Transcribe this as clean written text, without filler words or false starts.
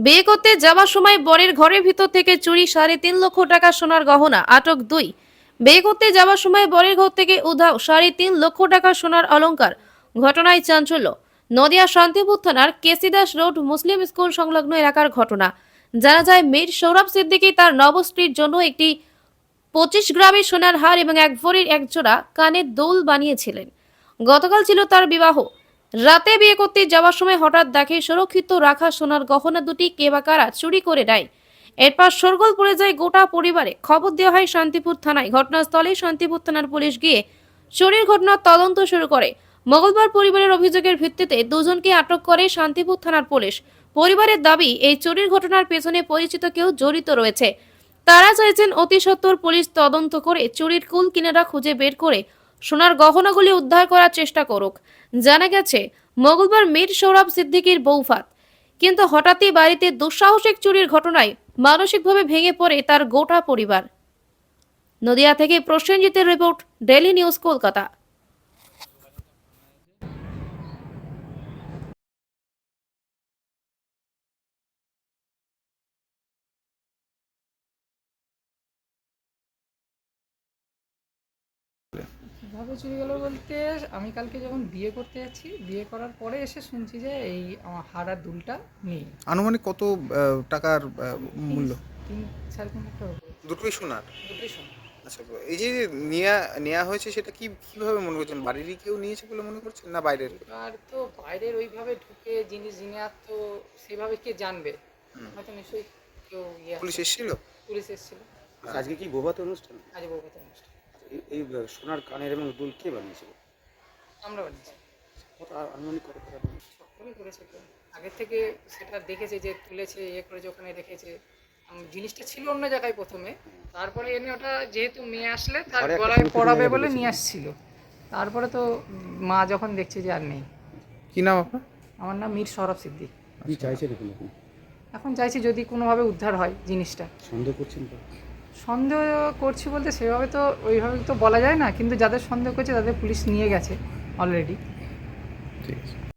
বিয়ে করতে যাওয়ার সময় বরের ঘরের ভিতর থেকে চুরি 3.5 লক্ষ টাকা সোনার গহনা, আটক 2। বিয়ে করতে যাওয়ার সময় বরের ঘর থেকে উধাও 3.5 লক্ষ টাকা সোনার অলংকার। ঘটনায় চাঞ্চল্য। নদিয়া শান্তিপুর থানার কেসিদাস রোড মুসলিম স্কুল সংলগ্ন এলাকার ঘটনা। জানা যায়, মীর সৌরভ সিদ্দিকী তার নবস্ত্রীর জন্য একটি 25 গ্রামের সোনার হার এবং 1 ভরির এক জোড়া কানের দুল বানিয়েছিলেন। গতকাল ছিল তার বিবাহ। রাতে বিয়ে করতে যাওয়ার সময় হঠাৎ দেখে সুরক্ষিত রাখা সোনার গহনা দুটি কে বা কারা চুরি করে নেয়। এরপর শোরগোল পড়ে যায় গোটা পরিবারে। খবর দেওয়া হয় শান্তিপুর থানায়। ঘটনাস্থলে শান্তিপুর থানার পুলিশ গিয়ে চুরির ঘটনার তদন্ত শুরু করে। মঙ্গলবার পরিবারের অভিযোগের ভিত্তিতে দুজনকে আটক করে শান্তিপুর থানার পুলিশ। পরিবারের দাবি, এই চুরির ঘটনার পেছনে পরিচিত কেউ জড়িত রয়েছে। তারা চাইছেন অতি সত্বর পুলিশ তদন্ত করে চুরির কুল কিনারা খুঁজে বের করে সোনার গহনাগুলি উদ্ধার করার চেষ্টা করুক। জানা গেছে, মঙ্গলবার মীর সৌরভ সিদ্দিকীর বৌভাত, কিন্তু হঠাৎই বাড়িতে দুঃসাহসিক চুরির ঘটনায় মানসিকভাবে ভেঙে পড়ে তার গোটা পরিবার। নদিয়া থেকে প্রসেনজিতের রিপোর্ট, ডেইলি নিউজ কলকাতা। কীভাবে চুরি গেলো বলতে, আমি কালকে যখন বিয়ে করতে যাচ্ছি, বিয়ে করার পরে এসে শুনছি যে এই আমার হার আর দুলটা নেই। আনুমানিক কত টাকার মূল্য? 3-3.5 লাখ টাকা হবে। দুটোই সোনার? দুটোই শোনো। আচ্ছা, এই যে নেওয়া হয়েছে সেটা কিভাবে মনে করছেন? বাড়িরই কেউ নিয়েছে বলে মনে করছেন না বাইরের? আর তো বাইরের ওইভাবে ঢুকে জিনিস আর তো সেভাবে কে জানবে, হয়তো নিশ্চয়ই কেউ পুলিশ এসেছিল? পুলিশ এসেছিল। আজকে কি বৌভাত অনুষ্ঠান? আজ বৌভাত অনুষ্ঠান এই সোনার কানের এবং দুল কে বানিয়েছিল? আমরা বানিয়েছি। আনুমানিক কত টাকা? সবসময় করেছে কেউ আগের থেকে, সেটা দেখেছে যে তুলেছে, করেছে, ওখানে রেখেছে। জিনিসটা ছিল অন্য জায়গায় প্রথমে, তারপরে এনে ওটা যেহেতু মেয়ে আসলে তার ঘরে একটা গলায় সুরক্ষিত পরাবে জায়গা বলে পেয়েছিল। নিয়ে আসছিল। তারপরে তো মা যখন দেখছে যে আর নেই। কি নাম আপনার? আমার নাম মীর সৌরভ সিদ্দিক। কি চাইছেন এখন? এখন চাইছি যদি কোনোভাবে উদ্ধার হয় জিনিসটা। সন্দেহ করছেন তো? সন্দেহ করছি বলতে সেভাবে তো ওইভাবে তো বলা যায় না, কিন্তু যাদের সন্দেহ করছে তাদের পুলিশ নিয়ে গেছে অলরেডি। ঠিক আছে।